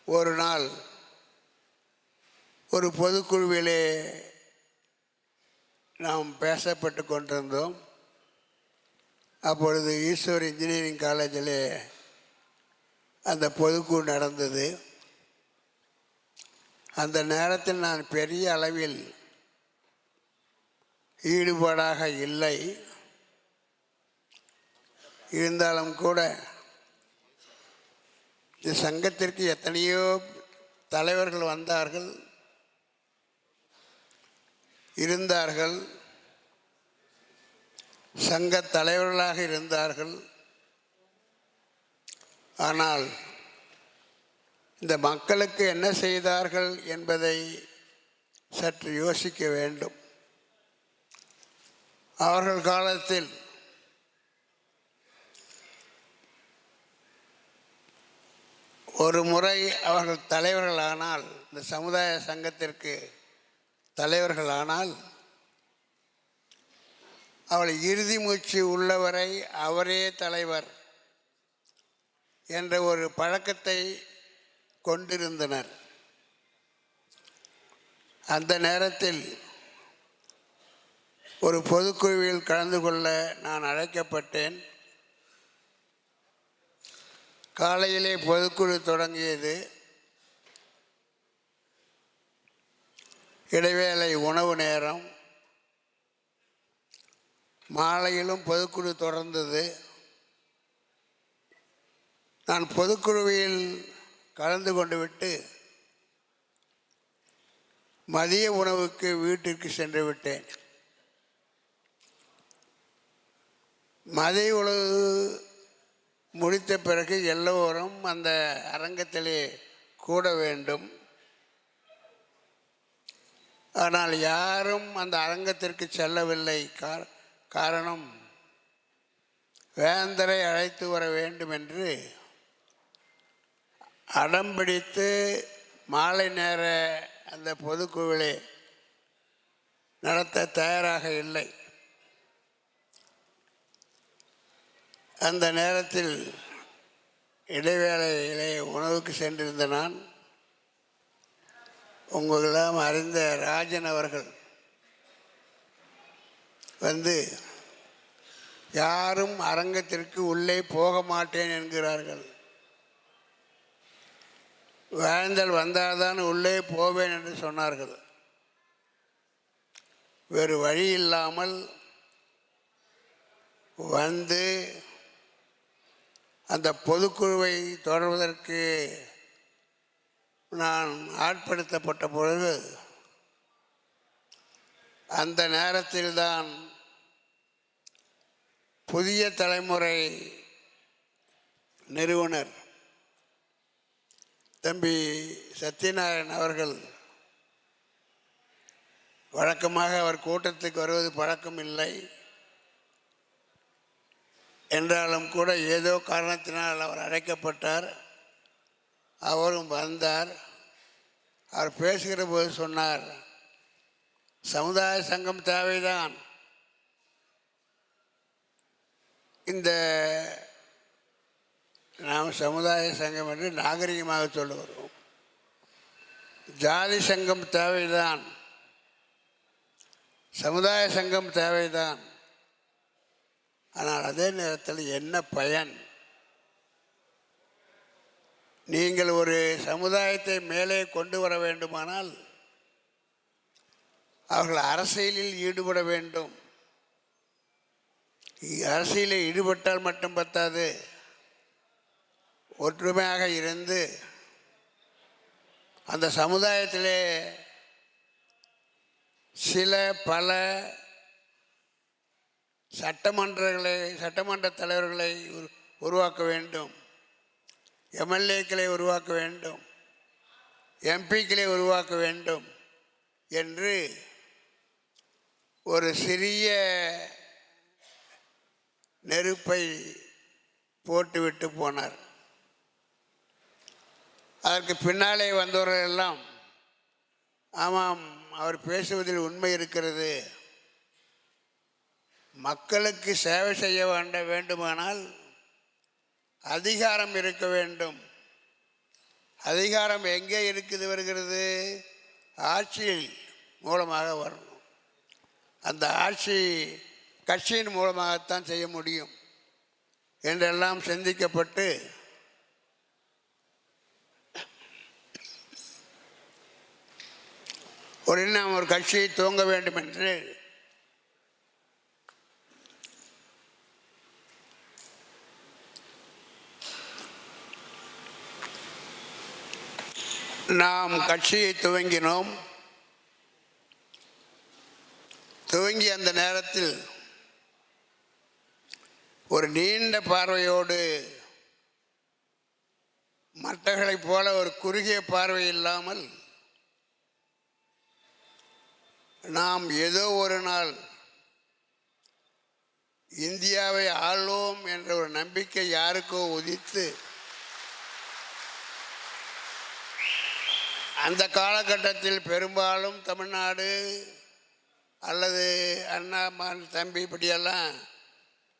ஒரு நாள் ஒரு பொதுக்குழுவிலே நாம் பேசப்பட்டு கொண்டிருந்தோம். அப்பொழுது ஈஸ்வர் இன்ஜினியரிங் காலேஜில் அந்த பொதுக்குழு நடந்தது. அந்த நேரத்தில் நான் பெரிய அளவில் ஈடுபாடாக இல்லை. இருந்தாலும் கூட இந்த சங்கத்திற்கு எத்தனையோ தலைவர்கள் வந்தார்கள், இருந்தார்கள், சங்க தலைவர்களாக இருந்தார்கள். ஆனால் இந்த மக்களுக்கு என்ன செய்தார்கள் என்பதை சற்று யோசிக்க வேண்டும். அவர்கள் காலத்தில் ஒரு முறை அவர்கள் தலைவர்களானால், இந்த சமுதாய சங்கத்திற்கு தலைவர்களானால், அவள் இறுதி மூச்சு உள்ளவரை அவரே தலைவர் என்ற ஒரு பழக்கத்தை கொண்டிருந்தனர். அந்த நேரத்தில் ஒரு பொதுக்குழுவில் கலந்து கொள்ள நான் அழைக்கப்பட்டேன். காலையிலே பொதுக்குழு தொடங்கியது. இடைவேளை உணவு நேரம். மாலையிலும் பொதுக்குழு தொடர்ந்தது. நான் பொதுக்குழுவில் கலந்து கொண்டு விட்டு மதிய உணவுக்கு வீட்டிற்கு சென்று விட்டேன். மதிய உணவு முடித்த பிறகு எல்லோரும் அந்த அரங்கத்திலே கூட வேண்டும். ஆனால் யாரும் அந்த அரங்கத்திற்கு செல்லவில்லை. காரணம், வேந்தரை அழைத்து வர வேண்டும் என்று அடம்பிடித்து மாலை நேர அந்த பொதுக்குழுவிலே நடத்த தயாராக இல்லை. அந்த நேரத்தில் இடைவேளையிலே உணவுக்கு சென்றிருந்த நான், உங்களெல்லாம் அறிந்த ராஜன் அவர்கள் வந்து, யாரும் அரங்கத்திற்கு உள்ளே போக மாட்டேன் என்கிறார்கள், வேந்தல் வந்தால்தான் உள்ளே போவேன் என்று சொன்னார்கள். வேறு வழி இல்லாமல் வந்து அந்த பொதுக்குழுவை தொடர்வதற்கு நான் ஆட்படுத்தப்பட்ட பொழுது, அந்த நேரத்தில்தான் புதிய தலைமுறை நிறுவனர் தம்பி சத்யநாராயணன் அவர்கள், வழக்கமாக அவர் கூட்டத்துக்கு வருவது பழக்கம் இல்லை என்றாலும் கூட ஏதோ காரணத்தினால் அவர் அழைக்கப்பட்டார். அவரும் வந்தார். அவர் பேசுகிற போது சொன்னார், சமுதாய சங்கம் தேவைதான். இந்த நாம் சமுதாய சங்கம் என்று நாகரிகமாக சொல்லுகிறோம். ஜாதி சங்கம் தேவைதான், சமுதாய சங்கம் தேவைதான். ஆனால் அதே நேரத்தில் என்ன பயன்? நீங்கள் ஒரு சமுதாயத்தை மேலே கொண்டு வர வேண்டுமானால் அவர்கள் அரசியலில் ஈடுபட வேண்டும். அரசியலில் ஈடுபட்டால் மட்டும் பத்தாது, ஒற்றுமையாக இருந்து அந்த சமுதாயத்திலே பல சட்டமன்ற தலைவர்களை உருவாக்க வேண்டும், எம்எல்ஏக்களை உருவாக்க வேண்டும், எம்பிக்களை உருவாக்க வேண்டும் என்று ஒரு சிறிய நெருப்பை போட்டுவிட்டு போனார். அதற்கு பின்னாலே வந்தவர்கள் எல்லாம், ஆமாம், அவர் பேசுவதில் உண்மை இருக்கிறது, மக்களுக்கு சேவை செய்ய வேண்டுமானால் அதிகாரம் இருக்க வேண்டும், அதிகாரம் எங்கே இருக்குது வருகிறது? ஆட்சியில் மூலமாக வரணும். அந்த ஆட்சி கட்சியின் மூலமாகத்தான் செய்ய முடியும் என்றெல்லாம் சிந்திக்கப்பட்டு நாம் ஒரு கட்சியை துவங்க வேண்டும் என்று நாம் கட்சியை துவங்கினோம். துவங்கி அந்த நேரத்தில் ஒரு நீண்ட பார்வையோடு, மற்றவர்களைப் போல ஒரு குறுகிய பார்வை இல்லாமல், நாம் ஏதோ ஒரு நாள் இந்தியாவை ஆள்வோம் என்ற ஒரு நம்பிக்கை யாருக்கோ உதித்து, அந்த காலகட்டத்தில் பெரும்பாலும் தமிழ்நாடு அல்லது அண்ணா தம்பி இப்படியெல்லாம்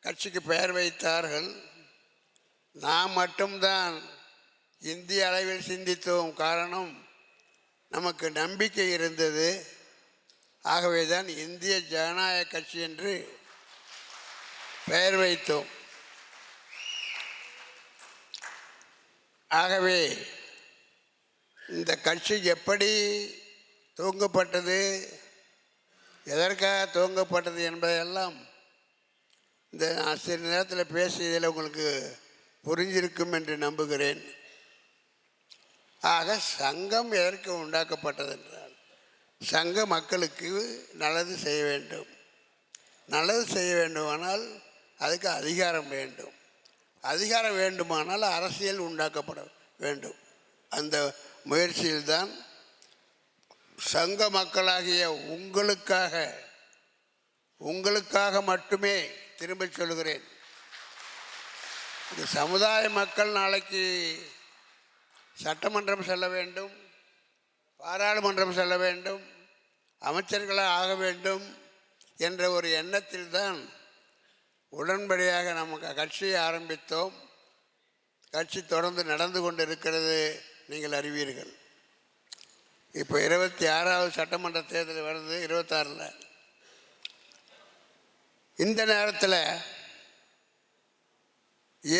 கட்சிக்கு பெயர் வைத்தார்கள். நாம் மட்டும்தான் இந்திய அளவில் சிந்தித்தோம். காரணம், நமக்கு நம்பிக்கை இருந்தது. ஆகவே தான் இந்திய ஜனநாயக கட்சி என்று பெயர் வைத்தோம். ஆகவே இந்த கட்சி எப்படி துவங்கப்பட்டது, எதற்காக துவங்கப்பட்டது என்பதையெல்லாம் இந்த சிறிது நேரத்தில் பேசியதில் உங்களுக்கு புரிஞ்சிருக்கும் என்று நம்புகிறேன். ஆக சங்கம் எதற்கு உண்டாக்கப்பட்டது என்றால், சங்க மக்களுக்கு நல்லது செய்ய வேண்டும். நல்லது செய்ய வேண்டுமானால் அதுக்கு அதிகாரம் வேண்டும். அதிகாரம் வேண்டுமானால் அரசியல் உண்டாக்கப்பட வேண்டும். அந்த முயற்சியில்தான் சங்க மக்களாகிய உங்களுக்காக மட்டுமே திரும்ப சொல்கிறேன், இந்த சமுதாய மக்கள் நாளைக்கு சட்டமன்றம் செல்ல வேண்டும், பாராளுமன்றம் செல்ல வேண்டும், அமைச்சர்களாக ஆக வேண்டும் என்ற ஒரு எண்ணத்தில் தான் உடன்படியாக நமக்கு கட்சியை ஆரம்பித்தோம். கட்சி தொடர்ந்து நடந்து கொண்டு இருக்கிறது, நீங்கள் அறிவீர்கள். இப்போ 26வது சட்டமன்ற தேர்தல் வருது, 26ல். இந்த நேரத்தில்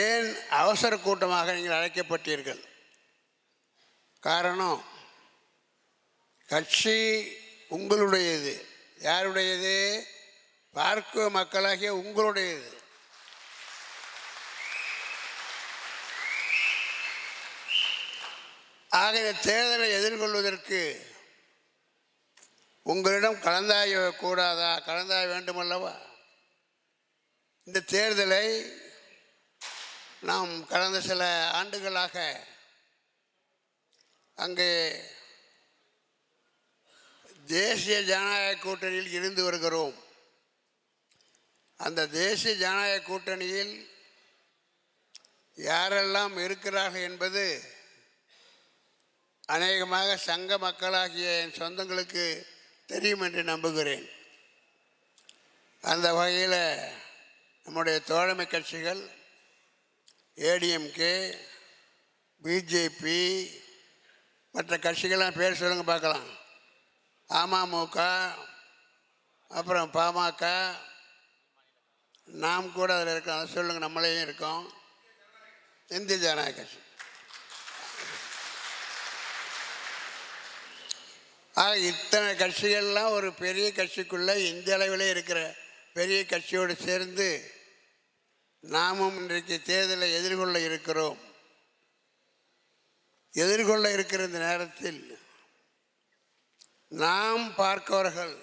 ஏன் அவசர கூட்டமாக நீங்கள் அழைக்கப்பட்டீர்கள்? காரணம், கட்சி உங்களுடையது. யாருடையது? பார்க்க மக்களாகிய உங்களுடையது. ஆக இந்த தேர்தலை எதிர்கொள்வதற்கு உங்களிடம் கலந்தாய்வு கூடாதா? கலந்தாய்வு வேண்டுமல்லவா? இந்த தேர்தலை நாம் கடந்த சில ஆண்டுகளாக அங்கே தேசிய ஜனநாயக கூட்டணியில் இருந்து வருகிறோம். அந்த தேசிய ஜனநாயக கூட்டணியில் யாரெல்லாம் இருக்கிறார்கள் என்பது அநேகமாக சங்க மக்களாகிய என் சொந்தங்களுக்கு தெரியும் என்று நம்புகிறேன். அந்த வகையில் நம்முடைய தோழமை கட்சிகள் ஏடிஎம்கே, பிஜேபி, மற்ற கட்சிகள்லாம் பேர் சொல்லுங்கள் பார்க்கலாம். அமமுக, அப்புறம் பாமக, நாம் கூட அதில் இருக்கோம். அதை சொல்லுங்கள். நம்மளையும் இருக்கோம். இந்திய ஜனநாயக கட்சி. ஆக இத்தனை கட்சிகள்லாம் ஒரு பெரிய கட்சிக்குள்ளே இந்திய அளவில் இருக்கிற பெரிய கட்சியோடு சேர்ந்து நாமும் இன்றைக்கு தேர்தலை எதிர்கொள்ள இருக்கிறோம். எதிர்கொள்ள இருக்கிற இந்த நேரத்தில் நாம் பார்க்கவர்கள்,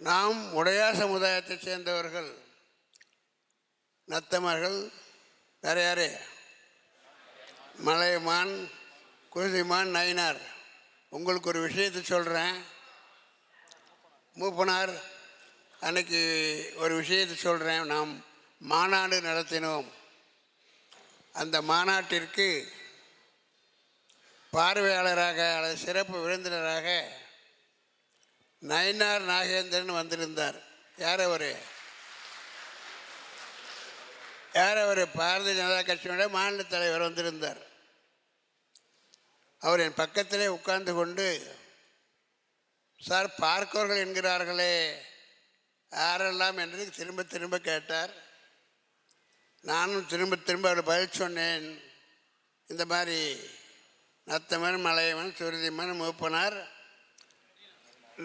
நாம் உடையார் சமுதாயத்தை சேர்ந்தவர்கள், நத்தமர்கள், வேறு யாரே, மலையமான், குருதிமான், நயினார். உங்களுக்கு ஒரு விஷயத்தை சொல்கிறேன். மூப்பனார் அன்னைக்கு ஒரு விஷயத்தை சொல்கிறேன். நாம் மாநாடு நடத்தினோம். அந்த மாநாட்டிற்கு பார்வையாளராக அல்லது சிறப்பு விருந்தினராக நயினார் நாகேந்திரன் வந்திருந்தார். யார் அவர்? பாரதிய ஜனதா கட்சியோட மாநில தலைவர் வந்திருந்தார். அவர் என் பக்கத்திலே உட்கார்ந்து கொண்டு, சார் பார்க்கவர்கள் என்கிறார்களே யாரெல்லாம் என்று திரும்ப திரும்ப கேட்டார். நானும் திரும்ப திரும்ப அவர் பதில் சொன்னேன். இந்த மாதிரி நத்தமன், மலையவன், சுருதிமன், மூப்பனார்,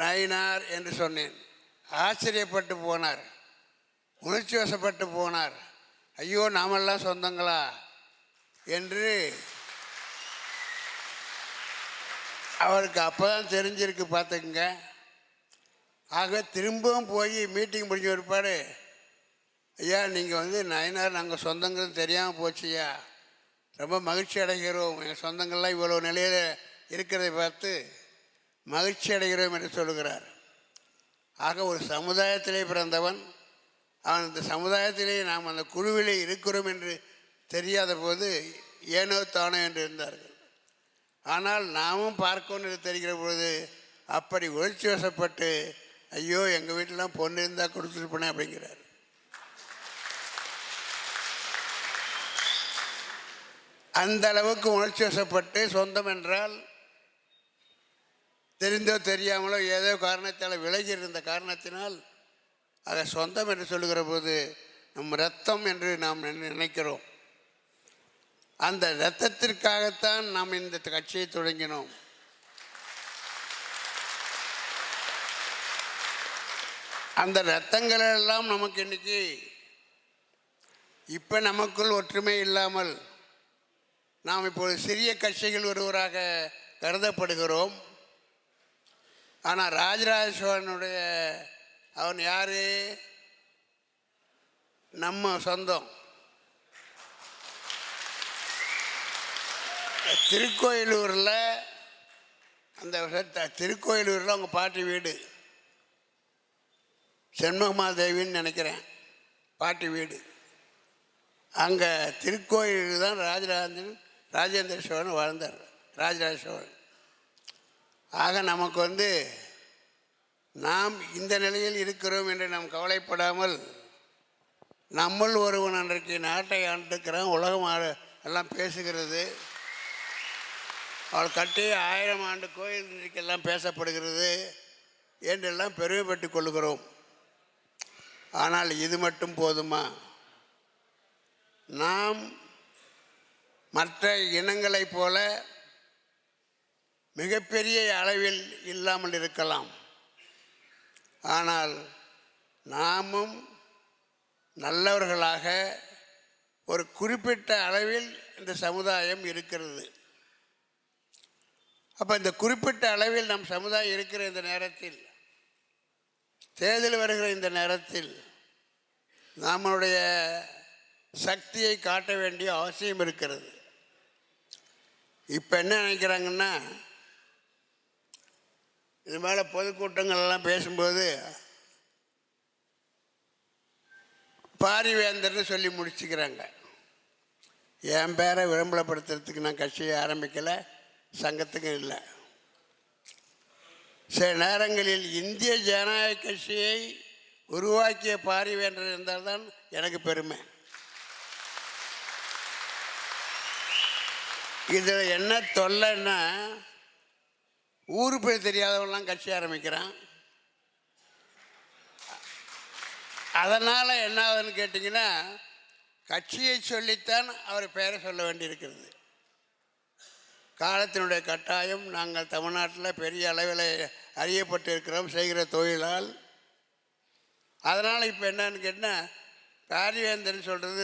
நயினார் என்று சொன்னேன். ஆச்சரியப்பட்டு போனார், உணர்ச்சி வசப்பட்டு போனார். ஐயோ, நாமெல்லாம் சொந்தங்களா என்று அவருக்கு அப்போ தான் தெரிஞ்சிருக்கு பார்த்துக்குங்க. ஆக திரும்பவும் போய் மீட்டிங் முடிஞ்ச ஒருபாடு, ஐயா நீங்கள் நயனார் நாங்கள் சொந்தங்கள் தெரியாமல் போச்சுயா, ரொம்ப மகிழ்ச்சி அடைகிறோம், எங்கள் சொந்தங்கள்லாம் இவ்வளோ நிலையில் இருக்கிறதை பார்த்து மகிழ்ச்சி அடைகிறோம் என்று சொல்லுகிறார். ஆக ஒரு சமுதாயத்திலே பிறந்தவன், அவன் இந்த சமுதாயத்திலே நாம் அந்த குழுவிலே இருக்கிறோம் என்று தெரியாத போது ஏனோ தானோ என்று இருந்தார்கள். ஆனால் நாமும் பார்க்கணும் என்று தெரிகிற பொழுது அப்படி உணர்ச்சி வசப்பட்டு, ஐயோ எங்கள் வீட்டிலாம் பொண்ணு இருந்தால் கொடுத்துருப்பேனே அப்படிங்கிறார். அந்த அளவுக்கு உணர்ச்சி வசப்பட்டு, சொந்தம் என்றால் தெரிந்தோ தெரியாமலோ ஏதோ காரணத்தால் விலகி இருந்த காரணத்தினால் அதை சொந்தம் என்று சொல்லுகிற போது நம் இரத்தம் என்று நாம் நினைக்கிறோம். அந்த இரத்தத்திற்காகத்தான் நாம் இந்த கட்சியை தொடங்கினோம். அந்த இரத்தங்களெல்லாம் நமக்கு இன்னைக்கு இப்போ நமக்குள் ஒற்றுமை இல்லாமல் நாம் இப்போது சிறிய கட்சிகள் ஒருவராக கருதப்படுகிறோம். ஆனால் ராஜராஜ சோழனுடைய அவன் யார்? நம்ம சொந்தம். திருக்கோயிலூரில் திருக்கோயிலூரில் அவங்க பாட்டி வீடு, செண்பகமாதேவின்னு நினைக்கிறேன் பாட்டி வீடு. அங்கே திருக்கோயிலுக்கு தான் ராஜேந்திர சோழன் வாழ்ந்தார், ராஜராஜ சோழன். ஆக நமக்கு நாம் இந்த நிலையில் இருக்கிறோம் என்று நாம் கவலைப்படாமல், நம்மள் ஒருவன் அன்றைக்கு நாட்டை ஆண்டுக்கிறான், உலகம் எல்லாம் பேசுகிறது, அவள் கட்டி 1000 ஆண்டு கோயில் இன்றைக்கெல்லாம் பேசப்படுகிறது என்றெல்லாம் பெருமைப்பட்டு கொள்கிறோம். ஆனால் இது மட்டும் போதுமா? நாம் மற்ற இனங்களைப் போல மிகப்பெரிய அளவில் இல்லாமல் இருக்கலாம், ஆனால் நாமும் நல்லவர்களாக ஒரு குறிப்பிட்ட அளவில் இந்த சமுதாயம் இருக்கிறது. அப்போ இந்த குறிப்பிட்ட அளவில் நம் சமுதாயம் இருக்கிற இந்த நேரத்தில், தேர்தல் வருகிற இந்த நேரத்தில் நம்மளுடைய சக்தியை காட்ட வேண்டிய அவசியம் இருக்கிறது. இப்போ என்ன நினைக்கிறாங்கன்னா, இது மேலே பொதுக்கூட்டங்கள்லாம் பேசும்போது பாரிவேந்தர்னு சொல்லி முடிச்சுக்கிறாங்க. என் பேரை விளம்பரப்படுத்துறதுக்கு நான் கட்சியை ஆரம்பிக்கலை, சங்கத்துக்கும் இல்லை. சில நேரங்களில் இந்திய ஜனநாயக கட்சியை உருவாக்கிய பாரிவேந்தர் இருந்தால்தான் எனக்கு பெருமை. இதில் என்ன தொல்லைன்னா, ஊரு பேர் தெரியாதவெல்லாம் கட்சி ஆரம்பிக்கிறான். அதனால் என்ன ஆகுதுன்னு கேட்டிங்கன்னா, கட்சியை சொல்லித்தான் அவர் பெயரை சொல்ல வேண்டியிருக்கிறது. காலத்தினுடைய கட்டாயம். நாங்கள் தமிழ்நாட்டில் பெரிய அளவில் அறியப்பட்டு இருக்கிறோம் செய்கிற தொழிலால். அதனால் இப்போ என்னன்னு கேட்டால், பாரிவேந்தர்னு சொல்கிறது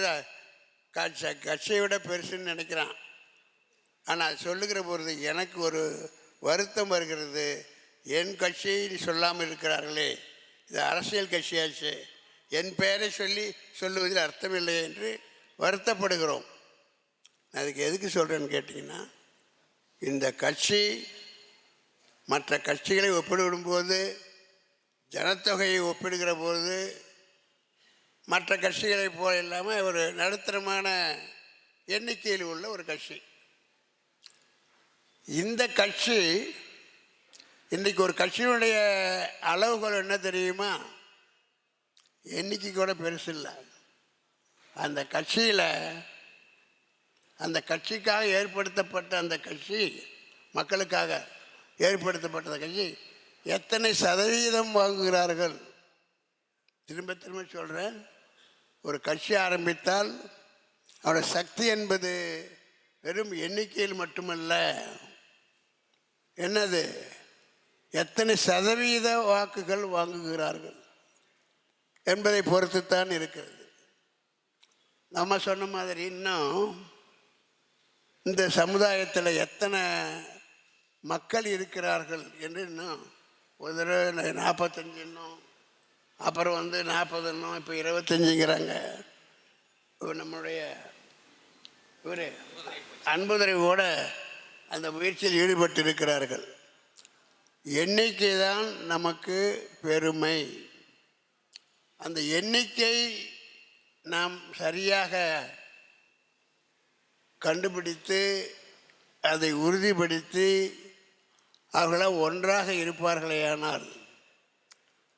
கட்சியை விட பெருசுன்னு நினைக்கிறான். ஆனால் சொல்லுகிற பொழுது எனக்கு ஒரு வருத்தம் வருகிறது. என் கட்சியை சொல்லாமல் இருக்கிறார்களே, இது அரசியல் கட்சியாச்சு, என் பெயரை சொல்லுவதில் அர்த்தமில்லை என்று வருத்தப்படுகிறோம். அதுக்கு எதுக்கு சொல்கிறேன்னு கேட்டிங்கன்னா, இந்த கட்சி மற்ற கட்சிகளை ஒப்பிடும்போது, ஜனத்தொகையை ஒப்பிடுகிற போது மற்ற கட்சிகளை போல இல்லாமல் ஒரு நடுத்தரமான எண்ணிக்கையில் உள்ள ஒரு கட்சி. இந்த கட்சி இன்றைக்கி ஒரு கட்சியினுடைய அளவுகள் என்ன தெரியுமா? எண்ணிக்கை கூட பெருசு இல்லை. அந்த கட்சியில், அந்த கட்சிக்காக ஏற்படுத்தப்பட்ட அந்த கட்சி மக்களுக்காக ஏற்படுத்தப்பட்ட கட்சி எத்தனை சதவீதம் வாங்குகிறார்கள்? திரும்ப திரும்ப சொல்கிறேன், ஒரு கட்சி ஆரம்பித்தால் அவருடைய சக்தி என்பது வெறும் எண்ணிக்கையில் மட்டுமல்ல, என்னது எத்தனை சதவீத வாக்குகள் வாங்குகிறார்கள் என்பதை பொறுத்துத்தான் இருக்கிறது. நம்ம சொன்ன மாதிரி இன்னும் இந்த சமுதாயத்தில் எத்தனை மக்கள் இருக்கிறார்கள் என்று இன்னும் ஒரு தடவை 45 இன்னும், அப்புறம் 40 இன்னும், இப்போ 25ங்கிறாங்க. நம்முடைய இவர் அன்புதுரை கூட அந்த முயற்சியில் ஈடுபட்டு இருக்கிறார்கள். எண்ணிக்கை தான் நமக்கு பெருமை. அந்த எண்ணிக்கை நாம் சரியாக கண்டுபிடித்து அதை உறுதிப்படுத்தி அவர்களால் ஒன்றாக இருப்பார்களேயானால்,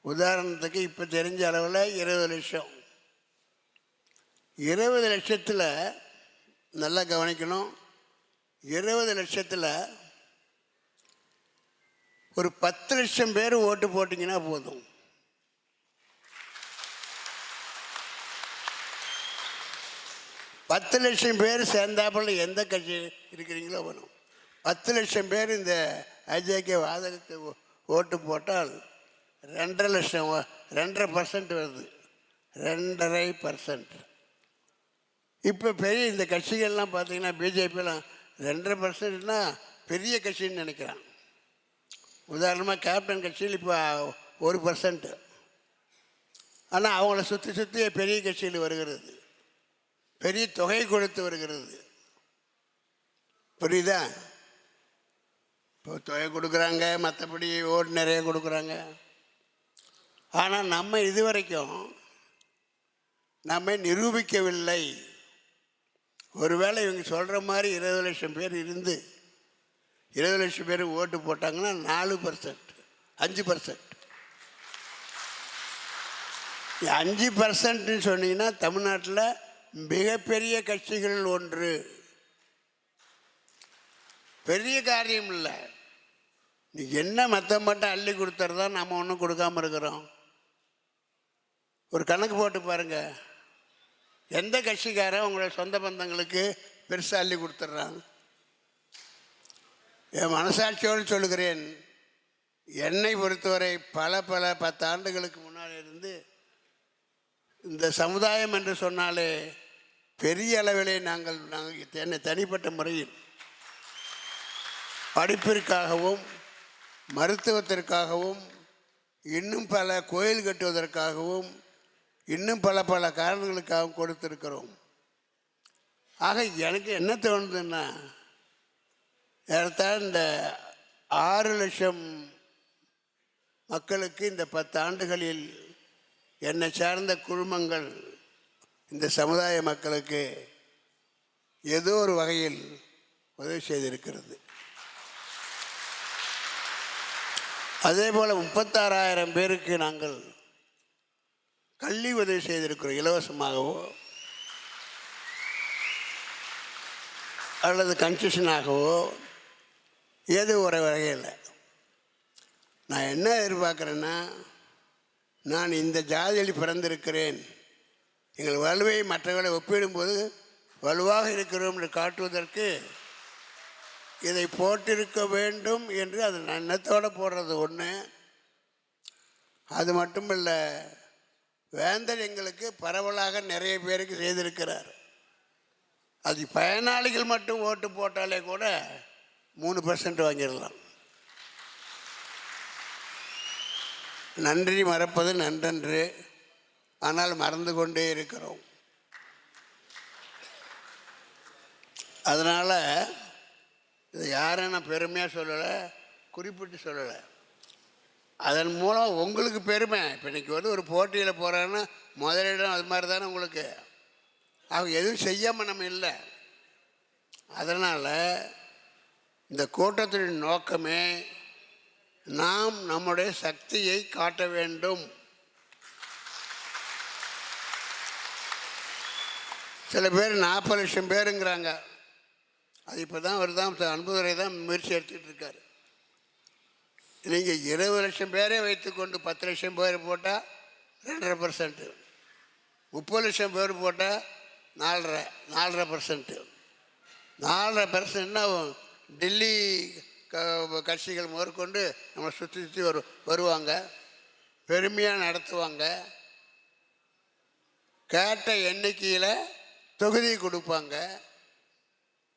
உதாரணத்துக்கு இப்போ தெரிஞ்ச அளவில் 20 லட்சம், 20 லட்சத்தில் நல்லா கவனிக்கணும், 20 லட்சத்தில் ஒரு 10 லட்சம் பேர் ஓட்டு போட்டிங்கன்னா போதும். பத்து லட்சம் பேர் சேர்ந்தாப்புல எந்த கட்சி இருக்கிறீங்களோ வரும். 10 லட்சம் பேர் இந்த ஐஜேகே ஆதரித்து ஓட்டு போட்டால் 2.5 லட்சம், 2.5% வருது, 2.5%. இப்போ பெரிய இந்த கட்சிகள்லாம் பார்த்தீங்கன்னா பிஜேபியெலாம் 2.5%னா பெரிய கட்சின்னு நினைக்கிறான். உதாரணமாக கேப்டன் கட்சியில் இப்போ 1%. ஆனால் அவங்கள சுற்றி சுற்றி பெரிய கட்சியில் வருகிறது, பெரிய தொகை கொடுத்து வருகிறது. புரியுதா? இப்போ தொகை கொடுக்குறாங்க, மற்றபடி ஓட்டு நிறைய கொடுக்குறாங்க. ஆனால் நம்ம இதுவரைக்கும் நம்ம நிரூபிக்கவில்லை. ஒருவேளை இவங்க சொல்கிற மாதிரி 20 லட்சம் பேர் இருந்து 20 லட்சம் பேர் ஓட்டு போட்டாங்கன்னா 4%, 5%. 5%ன்னு சொன்னீங்கன்னா தமிழ்நாட்டில் மிகப்பெரிய கட்சிகள் ஒன்று. பெரிய காரியம் இல்லை. நீ என்ன மற்ற மட்டும் அள்ளி கொடுத்துறதா, நம்ம ஒன்றும் கொடுக்காமல் இருக்கிறோம். ஒரு கணக்கு போட்டு பாருங்கள், எந்த கட்சிக்காரன் உங்களோட சொந்த பந்தங்களுக்கு பெருசாக அள்ளி கொடுத்துட்றாங்க? என் மனசாட்சியோடு சொல்லுகிறேன், என்னை பொறுத்தவரை பல 10 ஆண்டுகளுக்கு முன்னாடி இருந்து இந்த சமுதாயம் என்று சொன்னாலே பெரிய அளவிலே நாங்கள் என்னை தனிப்பட்ட முறையில் படிப்பிற்காகவும் மருத்துவத்திற்காகவும் இன்னும் பல கோயில் கட்டுவதற்காகவும் இன்னும் பல காரணங்களுக்காகவும் கொடுத்திருக்கிறோம். ஆக எனக்கு என்ன தோணுதுன்னா, ஏறத்தாழ இந்த 6 லட்சம் மக்களுக்கு இந்த 10 ஆண்டுகளில் என்னை சார்ந்த குழுமங்கள் இந்த சமுதாய மக்களுக்கு ஏதோ ஒரு வகையில் உதவி செய்திருக்கிறது. அதே போல் 36,000 பேருக்கு நாங்கள் கல்வி உதவி செய்திருக்கிறோம், இலவசமாகவோ அல்லது கன்செஷனாகவோ ஏதோ ஒரு வகையில். நான் என்ன எதிர்பார்க்குறேன்னா, நான் இந்த ஜாதியில் பிறந்திருக்கிறேன், எங்கள் வலுவை மற்றவர்களை ஒப்பிடும்போது வலுவாக இருக்கிறோம் என்று காட்டுவதற்கு இதை போட்டிருக்க வேண்டும் என்று அது எண்ணத்தோடு போடுறது ஒன்று. அது மட்டும் இல்லை, வேந்தர் எங்களுக்கு பரவலாக நிறைய பேருக்கு செய்திருக்கிறார். அது பயனாளிகள் மட்டும் ஓட்டு போட்டாலே கூட 3% வாங்கிடலாம். நன்றி மறப்பது நன்றன்று, ஆனால் மறந்து கொண்டே இருக்கிறோம். அதனால் இதை யாரும் நான் பெருமையாக சொல்லலை, குறிப்பிட்டு சொல்லலை. அதன் மூலம் உங்களுக்கு பெருமை. இப்போ இன்றைக்கி ஒரு போட்டியில் போகிறாங்கன்னா முதலிடம் அது மாதிரி தானே உங்களுக்கு. அவங்க எதுவும் செய்யாமல் நம்ம இல்லை. அதனால் இந்த கூட்டத்தின் நோக்கமே நாம் நம்முடைய சக்தியை காட்ட வேண்டும். சில பேர் 40 லட்சம் பேருங்கிறாங்க. அது இப்போ தான் அவர் தான் அன்புதுரை தான் முயற்சி எடுத்துக்கிட்டு இருக்கார். நீங்கள் 20 லட்சம் பேரே வைத்துக்கொண்டு 10 லட்சம் பேர் போட்டால் 2.5%, 30 லட்சம் பேர் போட்டால் 4.5%. 4.5%ன்னா டெல்லி கட்சிகள் முதற்கொண்டு நம்மளை சுற்றி சுற்றி வருவாங்க, பெருமையாக நடத்துவாங்க, கேட்ட எண்ணிக்கையில் தொகுதி கொடுப்பாங்க,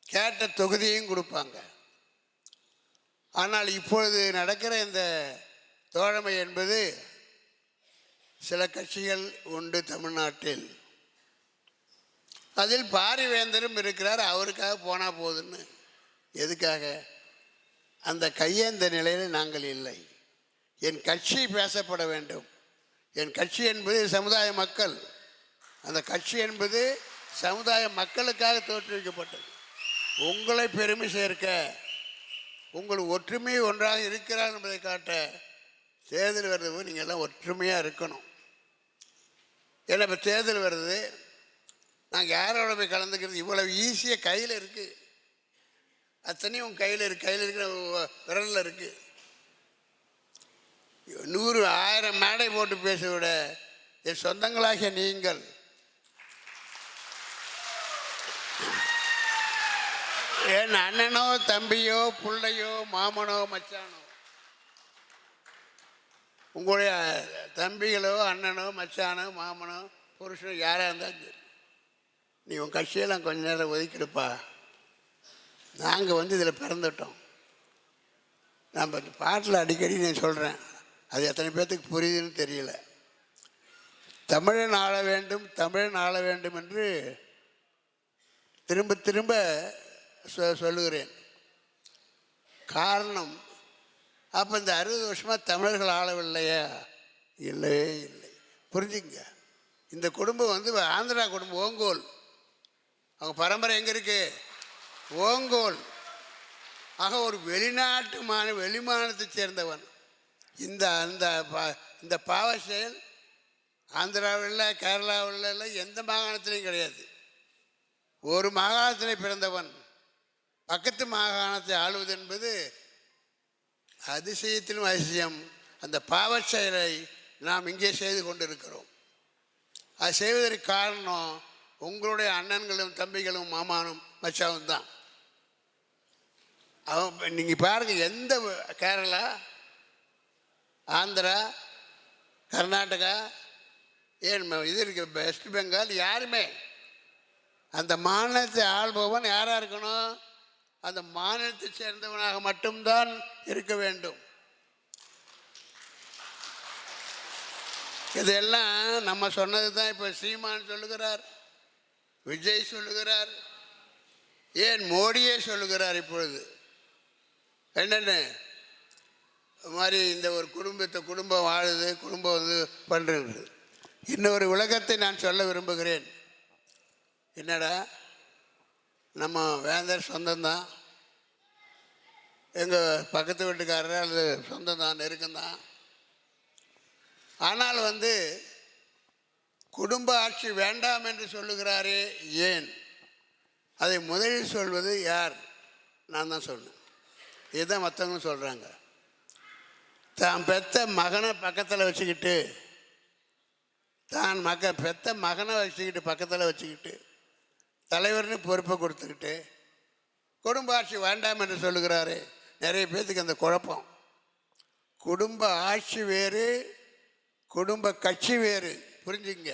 கேட்ட தொகுதியும் கொடுப்பாங்க. ஆனால் இப்பொழுது நடக்கிற இந்த தோழமை என்பது சில கட்சிகள் உண்டு தமிழ்நாட்டில். அதில் பாரிவேந்தரும் இருக்கிறார். அவருக்காக போனால் போதுன்னு. எதுக்காக? அந்த கையேந்த நிலையில் நாங்கள் இல்லை. என் கட்சி பேசப்பட வேண்டும். என் கட்சி என்பது சமுதாய மக்கள். அந்த கட்சி என்பது சமுதாய மக்களுக்காக தோற்றுவிக்கப்பட்டது. உங்களை பெருமை சேர்க்க, உங்கள் ஒற்றுமை ஒன்றாக இருக்கிறார் என்பதை காட்ட தேர்தல் வருது. நீங்கள் எல்லாம் ஒற்றுமையாக இருக்கணும். ஏன்னா இப்போ தேர்தல் வருது, நாங்கள் யாரோட போய் கலந்துக்கிறது? இவ்வளவு ஈஸியாக கையில் இருக்குது. அத்தனையும் உங்கள் கையில் இருக்குது, கையில் இருக்கிற விரலில் இருக்குது. 100 1000 மேடை போட்டு பேச விட என் சொந்தங்களாகிய நீங்கள் என் அண்ணனோ தம்பியோ பிள்ளையோ மாமனோ மச்சானோ, உங்களுடைய தம்பிகளோ அண்ணனோ மச்சானோ மாமனோ புருஷனோ யாராக இருந்தாலும் சரி, நீ உன் கட்சியெல்லாம் கொஞ்ச நேரம் ஒதுக்கிடுப்பா. நாங்கள் இதில் பிறந்துட்டோம். நம்ம பாட்டில் அடிக்கடி நான் சொல்கிறேன், அது எத்தனை பேர்த்துக்கு புரியுதுன்னு தெரியல. தமிழன் ஆள வேண்டும், தமிழன் ஆள வேண்டும் என்று திரும்ப திரும்ப சொல்லுகிறேன். காரணம், அப்போ இந்த 60 வருஷமாக தமிழர்கள் ஆளவில்லையா? இல்லவே இல்லை. புரிஞ்சுங்க. இந்த குடும்பம் ஆந்திரா குடும்பம், ஓங்கோல். அவங்க பரம்பரை எங்கே இருக்குது? ஓங்கோல். ஆக ஒரு வெளிமாநிலத்தை சேர்ந்தவன். இந்த பாவ செயல் ஆந்திராவில் கேரளாவில் எந்த மாகாணத்திலையும் கிடையாது. ஒரு மாகாணத்திலே பிறந்தவன் பக்கத்து மாகாணத்தை ஆளுவது என்பது அதிசயத்திலும் அதிசயம். அந்த பாவ செயலை நாம் இங்கே செய்து கொண்டிருக்கிறோம். அது செய்வதற்கு காரணம் உங்களுடைய அண்ணன்களும் தம்பிகளும் மாமானும் மச்சாவும் தான். நீங்கள் பாருங்கள், எந்த கேரளா, ஆந்திரா, கர்நாடகா, ஏன் இது இருக்கு வெஸ்ட் பெங்கால், யாருமே அந்த மாநிலத்தை ஆள்பவன் யாராக இருக்கணும்? அந்த மாநிலத்தை சேர்ந்தவனாக மட்டும்தான் இருக்க வேண்டும். இதெல்லாம் நம்ம சொன்னது தான். இப்போ சீமான் சொல்லுகிறார், விஜய் சொல்லுகிறார், ஏன் மோடியே சொல்லுகிறார். இப்பொழுது என்னென்ன மாதிரி இந்த ஒரு குடும்பம் வாழுது, குடும்பம் பண்ணுறது. இன்னொரு உலகத்தை நான் சொல்ல விரும்புகிறேன். என்னடா, நம்ம வேந்தர் சொந்தம்தான், எங்கள் பக்கத்து வீட்டுக்காரர் அல்லது சொந்தம்தான், நெருக்கம்தான். ஆனால் குடும்ப ஆட்சி வேண்டாம் என்று சொல்லுகிறாரே, ஏன்? அதை முதலில் சொல்வது யார்? நான் தான் சொன்னேன். இதுதான் மற்றவங்களும் சொல்கிறாங்க. தான் பெத்த மகனை பக்கத்தில் வச்சுக்கிட்டு, பெத்த மகனை வச்சுக்கிட்டு பக்கத்தில் வச்சுக்கிட்டு, தலைவர்னு பொறுப்பை கொடுத்துக்கிட்டு குடும்ப ஆட்சி வேண்டாம் என்று சொல்லுகிறாரு. நிறைய பேர்த்துக்கு அந்த குழப்பம். குடும்ப ஆட்சி வேறு, குடும்ப கட்சி வேறு. புரிஞ்சுங்க.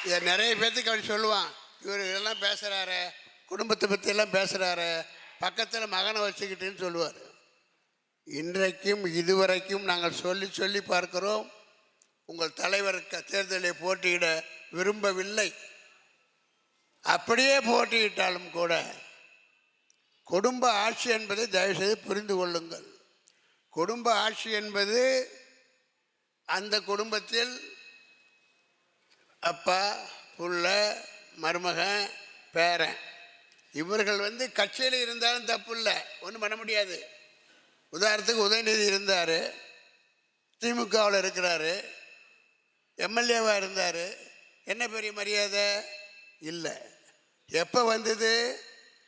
இதை நிறைய பேர்த்துக்கு அப்படி சொல்லுவான். இவர் இதெல்லாம் பேசுகிறாரு, குடும்பத்தை பற்றியெல்லாம் பேசுகிறாரு, பக்கத்தில் மகனை வச்சுக்கிட்டுன்னு சொல்லுவார். இன்றைக்கும் இதுவரைக்கும் நாங்கள் சொல்லி சொல்லி பார்க்கிறோம். உங்கள் தலைவர் தேர்தலில் போட்டியிட விரும்பவில்லை. அப்படியே போட்டியிட்டாலும் கூட குடும்ப ஆட்சி என்பதை தயவுசெய்து புரிந்து கொள்ளுங்கள். குடும்ப ஆட்சி என்பது அந்த குடும்பத்தில் அப்பா, புள்ள, மருமகன், பேரன், இவர்கள் கட்சியில் இருந்தாலும் தப்பு இல்லை, ஒன்றும் பண்ண முடியாது. உதாரணத்துக்கு உதயநிதி இருந்தார், திமுகவில் இருக்கிறாரு, எம்எல்ஏவாக இருந்தார், என்ன பெரிய மரியாதை இல்லை. எப்போ வந்தது?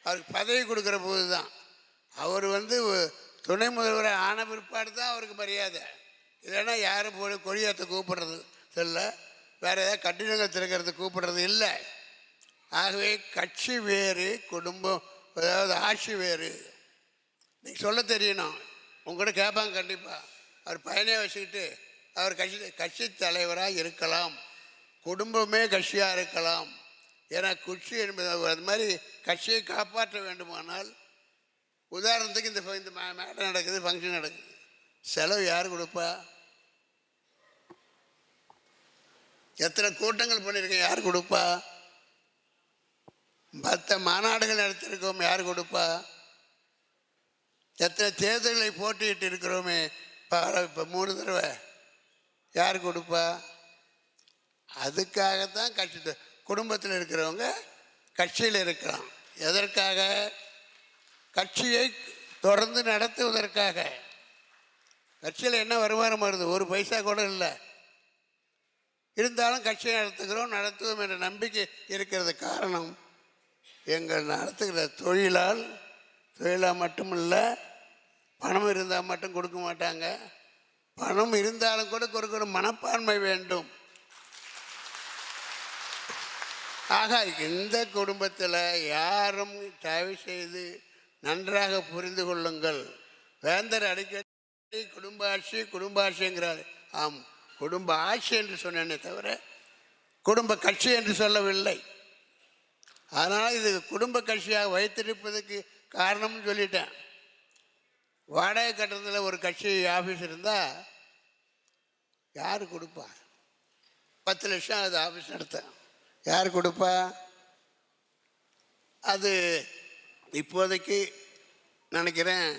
அவருக்கு பதவி கொடுக்குற போது தான். அவர் துணை முதல்வர் ஆன பிற்பாடு தான் அவருக்கு மரியாதை. இல்லைன்னா யாரும் போய் கொடியேற்ற கூப்பிடுறது இல்லை, வேறு ஏதாவது கட்டிடங்கள் திறக்கிறது கூப்பிடுறது இல்லை. ஆகவே கட்சி வேறு, குடும்பம் அதாவது ஆட்சி வேறு. நீங்கள் சொல்ல தெரியணும். உங்கள்கிட்ட கேட்பாங்க கண்டிப்பாக. அவர் பையனே வச்சுக்கிட்டு அவர் கட்சி தலைவராக இருக்கலாம், குடும்பமே கட்சியாக இருக்கலாம். ஏன்னா கட்சி என்பது அது மாதிரி கட்சியை காப்பாற்ற வேண்டுமானால், உதாரணத்துக்கு இந்த மேடை நடக்குது, ஃபங்க்ஷன் நடக்குது, செலவு யார் கொடுப்பா? எத்தனை கூட்டங்கள் பண்ணியிருக்கேன், யார் கொடுப்பா? 10 மாநாடுகள் நடத்தியிருக்கோம், யார் கொடுப்பா? எத்தனை தேர்தல்களை போட்டியிட்டு இருக்கிறோமே, இப்போ 3 தடவை, யார் கொடுப்பா? அதுக்காகத்தான் கட்சி. குடும்பத்தில் இருக்கிறவங்க கட்சியில் இருக்கலாம். எதற்காக? கட்சியை தொடர்ந்து நடத்துவதற்காக. கட்சியில் என்ன வருமானம் வருது? 1 பைசா கூட இல்லை. இருந்தாலும் கட்சியை நடத்துவோம் என்ற நம்பிக்கை இருக்கிறது. காரணம், எங்கள் நடத்துகிற தொழிலாக மட்டுமில்ல, பணம் இருந்தால் மட்டும் கொடுக்க மாட்டாங்க. பணம் இருந்தாலும் கூட கொடுக்கிற மனப்பான்மை வேண்டும். ஆக இந்த குடும்பத்தில் யாரும் தயவு செய்து நன்றாக புரிந்து கொள்ளுங்கள். வேந்தர் அடிக்கடி குடும்ப ஆட்சிங்கிறார். ஆம், குடும்ப ஆட்சி என்று சொன்னேனே தவிர குடும்ப கட்சி என்று சொல்லவில்லை. அதனால் இது குடும்ப கட்சியாக வைத்திருப்பதுக்கு காரணம்னு சொல்லிட்டேன். வாடகை கட்டணத்தில் ஒரு கட்சி ஆஃபீஸ் இருந்தால் யார் கொடுப்பா? 10 லட்சம் அது ஆஃபீஸ் நடத்த யார் கொடுப்பா? அது இப்போதைக்கு நினைக்கிறேன்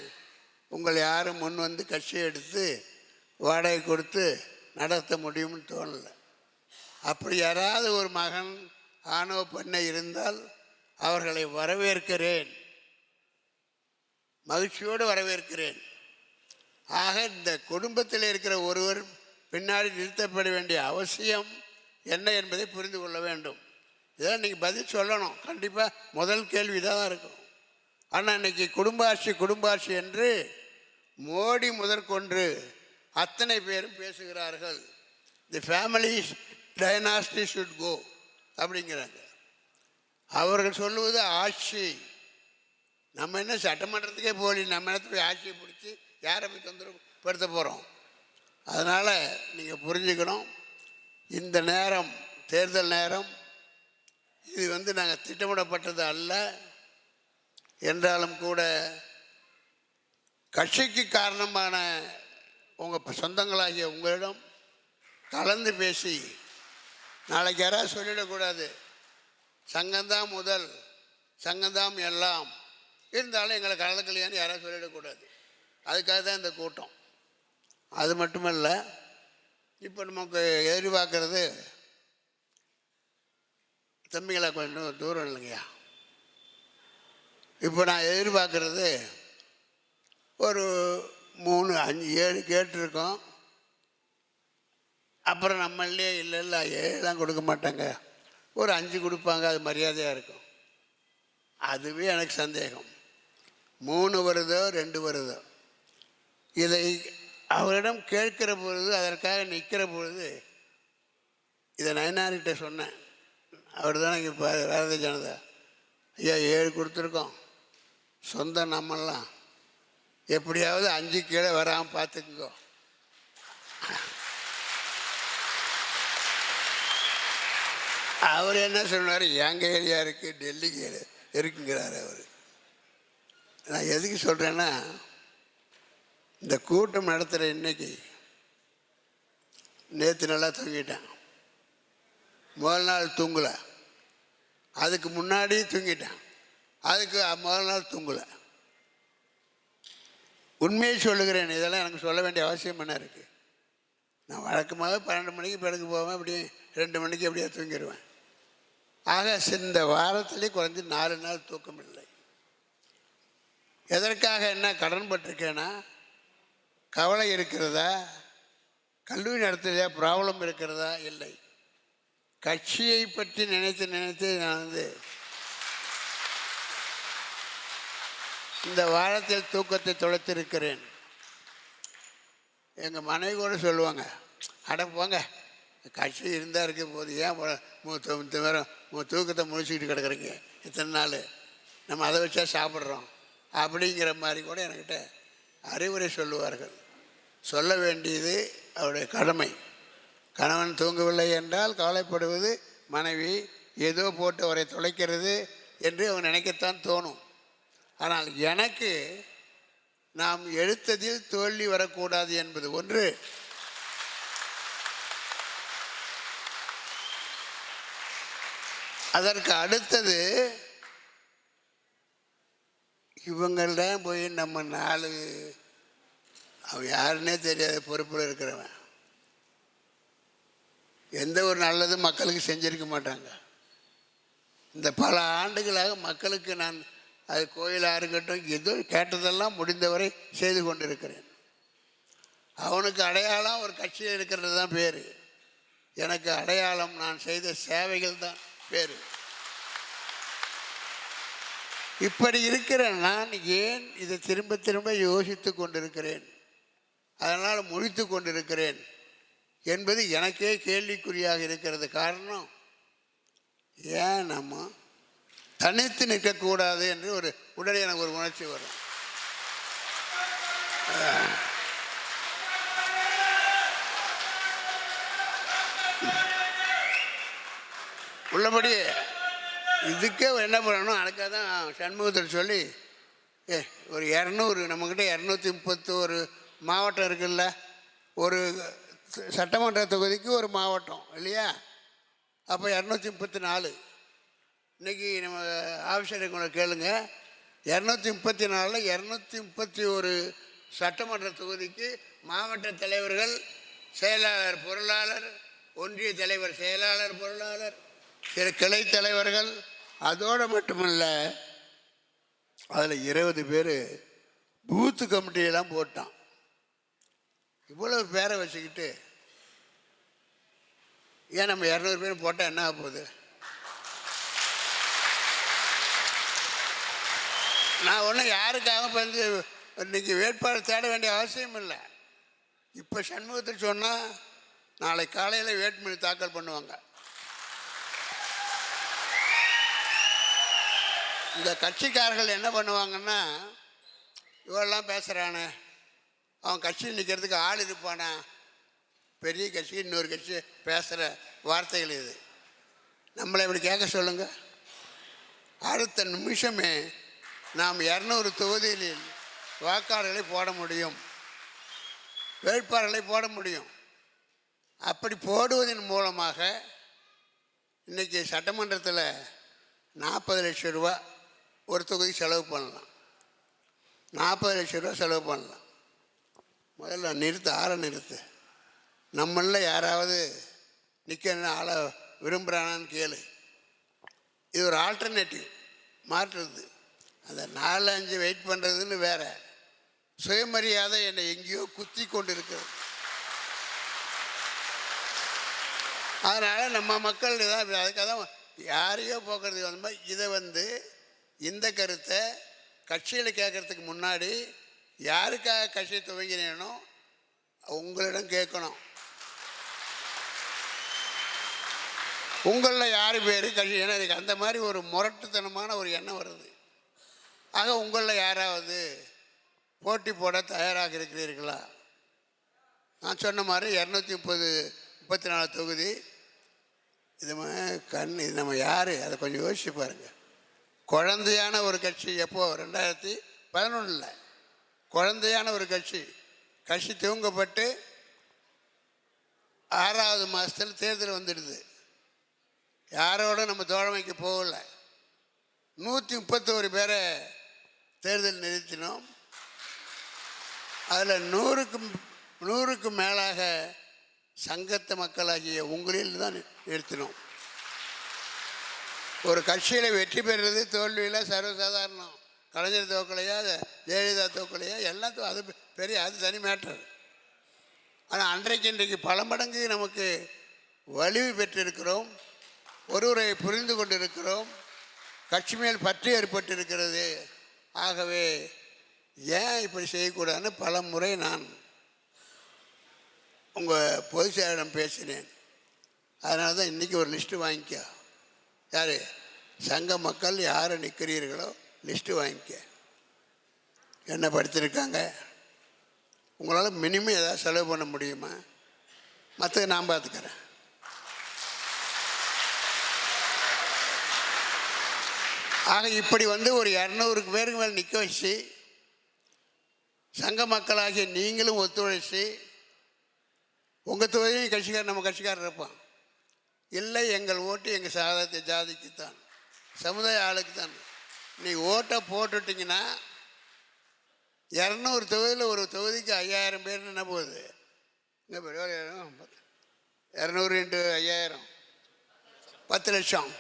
உங்கள் யாரும் முன் வந்து கட்சியை எடுத்து வாடகை கொடுத்து நடத்த முடியும்னு தோணலை. அப்படி யாராவது ஒரு மகன் ஆணவ பெண்ணை இருந்தால் அவர்களை வரவேற்கிறேன், மகிழ்ச்சியோடு வரவேற்கிறேன். ஆக இந்த குடும்பத்தில் இருக்கிற ஒருவர் பின்னாடி நிறுத்தப்பட வேண்டிய அவசியம் என்ன என்பதை புரிந்து கொள்ள வேண்டும். இதெல்லாம் நீங்கள் பதில் சொல்லணும். கண்டிப்பாக முதல் கேள்வி தான் இருக்கும். ஆனால் இன்றைக்கி குடும்ப ஆட்சி என்று மோடி முதற்கொண்டு அத்தனை பேரும் பேசுகிறார்கள். The family dynasty should go அப்படிங்கிறாங்க. அவர்கள் சொல்லுவது ஆட்சி. நம்ம என்ன சட்டமன்றத்துக்கே போலி, நம்ம இடத்துல போய் ஆட்சியை பிடிச்சி யாரை போய் தொந்தரவுப்படுத்த போகிறோம்? அதனால் நீங்கள் புரிஞ்சுக்கணும், இந்த நேரம் தேர்தல் நேரம். இது நாங்கள் திட்டமிடப்பட்டது அல்ல. என்றாலும் கூட கட்சிக்கு காரணமான உங்கள் சொந்தங்களாகிய உங்களிடம் கலந்து பேசி, நாளைக்கு யாராவது சொல்லிடக்கூடாது சங்கம்தான் முதல், சங்கம்தான் எல்லாம், இருந்தாலும் எங்களை கலந்துக்கலையான்னு யாராவது சொல்லிடக்கூடாது. அதுக்காக தான் இந்த கூட்டம். அது மட்டுமல்ல, இப்போ நமக்கு எதிர்பார்க்கறது, தம்பிங்களா கொஞ்சம் தூரம் இல்லைங்கய்யா, இப்போ நான் எதிர்பார்க்கறது ஒரு 3, 5, 7 கேட்டிருக்கோம். அப்புறம் நம்மளே இல்லை 7 கொடுக்க மாட்டாங்க, ஒரு 5 கொடுப்பாங்க, அது மரியாதையாக இருக்கும். அதுவே எனக்கு சந்தேகம். 3 வருதோ 2 வருதோ, இதை அவரிடம் கேட்கிற பொழுது, அதற்காக நிற்கிற பொழுது, இதை நயனார்கிட்ட சொன்னேன். அவர் தானே இங்கே பாரதிய ஜனதா. ஐயா 7 கொடுத்துருக்கோம், சொந்தம் நம்மெல்லாம், எப்படியாவது 5 கீழே வராமல் பார்த்துக்குங்கோ. அவர் என்ன சொன்னார், எங்க ஏரியா இருக்குது, டெல்லிக்கு இருக்குங்கிறார் அவர். நான் எதுக்கு சொல்கிறேன்னா, இந்த கூட்டம் நடத்துகிற இன்னைக்கு, நேற்று நல்லா தூங்கிட்டேன், முதல் நாள் தூங்கலை, அதுக்கு முன்னாடி தூங்கிட்டேன், அதுக்கு முதல் நாள் தூங்கலை. உண்மையை சொல்லுகிறேன். இதெல்லாம் எனக்கு சொல்ல வேண்டிய அவசியம் என்ன இருக்குது? நான் வழக்கமாக 12 மணிக்கு படுக்க போவேன், அப்படியே 2 மணிக்கு அப்படியே தூங்கிடுவேன். ஆக இந்த வாரத்திலே குறைஞ்சி 4 நாள் தூக்கம் இல்லை. எதற்காக? என்ன கடன் பட்டிருக்கேன்னா, கவலை இருக்கிறதா, கல்லூரி நடத்துலையா ப்ராப்ளம் இருக்கிறதா? இல்லை, கட்சியை பற்றி நினைத்து நான் இந்த வாரத்தில் தூக்கத்தை தொலைத்திருக்கிறேன். எங்கள் மனைவி கூட சொல்லுவாங்க, அட போங்க கட்சி இருந்தால் இருக்க போது ஏன் தூக்கத்தை முடிச்சுக்கிட்டு கிடக்குறீங்க, இத்தனை நாள் நம்ம அதை வச்சா சாப்பிட்றோம் அப்படிங்கிற மாதிரி கூட என்கிட்ட அறிவுரை சொல்லுவார்கள். சொல்ல வேண்டியது அவருடைய கடமை. கணவன் தூங்கவில்லை என்றால் கவலைப்படுவது மனைவி, ஏதோ போட்டு அவரை தொலைக்கிறது என்று அவன் நினைக்கத்தான் தோணும். ஆனால் எனக்கு நாம் எடுத்ததில் தோல்வி வரக்கூடாது என்பது ஒன்று. அதற்கு அடுத்தது இவங்கள்தான் போய் நம்ம நாலு அவன் யாருன்னே தெரியாத பொறுப்பில் இருக்கிறவன் எந்த ஒரு நல்லதும் மக்களுக்கு செஞ்சிருக்க மாட்டாங்க. இந்த பல ஆண்டுகளாக மக்களுக்கு நான் அது கோயிலாக இருக்கட்டும் ஏதோ கேட்டதெல்லாம் முடிந்தவரை செய்து கொண்டிருக்கிறேன். அவனுக்கு அடையாளம் ஒரு கட்சியில் இருக்கிறது தான் பேர், எனக்கு அடையாளம் நான் செய்த சேவைகள் தான் பேர். இப்படி இருக்கிற நான் ஏன் இதை திரும்ப திரும்ப யோசித்து கொண்டிருக்கிறேன், அதனால் முழித்து கொண்டிருக்கிறேன் என்பது எனக்கே கேள்விக்குறியாக இருக்கிறது. காரணம், ஏன் நம்ம தனித்து நிற்கக்கூடாது என்று ஒரு உடனே எனக்கு ஒரு உணர்ச்சி வரும். உள்ளபடி இதுக்கே என்ன பண்ணணும், அதுக்காக தான் சண்முகத்தில் சொல்லி ஒரு 200 நம்மக்கிட்ட 231 மாவட்டம் இருக்குல்ல, ஒரு சட்டமன்ற தொகுதிக்கு ஒரு மாவட்டம் இல்லையா, அப்போ 234. இன்றைக்கி நம்ம ஆஃபீஸரை கேளுங்க, 234 231 சட்டமன்ற தொகுதிக்கு மாவட்ட தலைவர்கள், செயலாளர், பொருளாளர், ஒன்றிய தலைவர், செயலாளர், பொருளாளர், சில கிளை தலைவர்கள், அதோடு மட்டுமல்ல அதில் 20 பேர் பூத்து கமிட்டியெல்லாம் போட்டான். இவ்வளவு பேரை வச்சுக்கிட்டு ஏன் நம்ம 200 பேர் போட்டால் என்ன ஆக போகுது? நான் ஒன்றும் யாருக்காக வந்து இன்றைக்கி வேட்பாளர் தேட வேண்டிய அவசியம் இல்லை. இப்போ சண்முகத்தில் சொன்னால் நாளை காலையில் வேட்புமனு தாக்கல் பண்ணுவாங்க. இந்த கட்சிக்காரர்கள் என்ன பண்ணுவாங்கன்னா, இவெல்லாம் பேசுகிறானே, அவன் கட்சியில் நிற்கிறதுக்கு ஆள் இருப்பானா, பெரிய கட்சி இன்னொரு கட்சி பேசுகிற வார்த்தைகள் இது. நம்மளை இப்படி கேட்க சொல்லுங்கள். அடுத்த நிமிஷமே நாம் 200 தொகுதிகளில் வாக்காளர்களை போட முடியும், வேட்பாளர்களை போட முடியும். அப்படி போடுவதன் மூலமாக இன்றைக்கி சட்டமன்றத்தில் 40 லட்சம் ரூபா ஒரு தொகுதி செலவு பண்ணலாம். 40 லட்சம் ரூபா செலவு பண்ணலாம். முதல்ல நிறுத்து. நம்மளில் யாராவது நிற்கணும்னு ஆளை விரும்புகிறானான்னு கேளு. இது ஒரு ஆல்டர்னேட்டிவ், மாற்றுறது. அந்த 4-5 வெயிட் பண்ணுறதுன்னு வேற. சுயமரியாதை என்னை எங்கேயோ குத்தி கொண்டு இருக்கிறது. அதனால் நம்ம மக்கள் தான் அதுக்காக தான் யாரையோ போக்குறதுக்கு வந்த மாதிரி இதை இந்த கருத்தை கட்சியில் கேட்குறதுக்கு முன்னாடி யாருக்காக கட்சியை துவங்கினேனோ உங்களிடம் கேட்கணும். உங்களில் யார் பேர் கட்சி, ஏன்னா இதுக்கு அந்த மாதிரி ஒரு முரட்டுத்தனமான ஒரு எண்ணம் வருது. ஆக உங்களில் யாராவது போட்டி போட தயாராக இருக்கிறீர்களா? நான் சொன்ன மாதிரி 234 தொகுதி. இது இது நம்ம யார், அதை கொஞ்சம் யோசிச்சு பாருங்கள். குழந்தையான ஒரு கட்சி. எப்போது? 2011 குழந்தையான ஒரு கட்சி தூங்கப்பட்டு 6வது மாதத்தில் தேர்தல் வந்துடுது. யாரோட நம்ம தோழமைக்கு போகலை. 131 பேரை தேர்தல் நிறுத்தினோம். அதில் 100க்கு மேலாக சங்கத்த மக்களாகிய உங்களில் தான் நிறுத்தினோம். ஒரு கட்சியில் வெற்றி பெறுறது தோல்வியில் சர்வசாதாரணம். கலைஞர் தோக்கலையா, ஜெயலலிதா தோக்கலையா, எல்லாம் அது பெரிய, அது தனி மேட்டர். ஆனால் இன்றைக்கு பல மடங்கு நமக்கு வலிவு பெற்றிருக்கிறோம், ஒருவரை புரிந்து கொண்டிருக்கிறோம், கட்சி மேல் பற்று ஏற்பட்டிருக்கிறது. ஆகவே ஏன் இப்படி செய்யக்கூடாதுன்னு பல முறை நான் உங்கள் பொதுச் செயலரிடம் பேசினேன். அதனால தான் இன்றைக்கி ஒரு லிஸ்ட்டு வாங்கிக்க. யார் சங்க மக்கள் யார் நிற்கிறீர்களோ லிஸ்ட்டு வாங்கிக்க. என்ன படித்திருக்காங்க, உங்களால் மினிமம் ஏதாவது செலவு பண்ண முடியுமா, மற்றது நான் பார்த்துக்கிறேன். ஆக இப்படி ஒரு 200 பேருக்கு மேலே நிற்க வச்சு சங்க மக்களாகிய நீங்களும் ஒத்துழைச்சி உங்கள் தொகுதியும் கட்சிக்காரர் நம்ம கட்சிக்காரர் இருப்பான். இல்லை எங்கள் ஓட்டு எங்கள் சாதத்தை ஜாதிக்குத்தான், சமுதாய ஆளுக்கு தான். நீ ஓட்டை போட்டுட்டிங்கன்னா 200 தொகுதியில் ஒரு தொகுதிக்கு 5000 பேர் என்ன போகுது? இங்கே 200 × 5000 10 லட்சம்.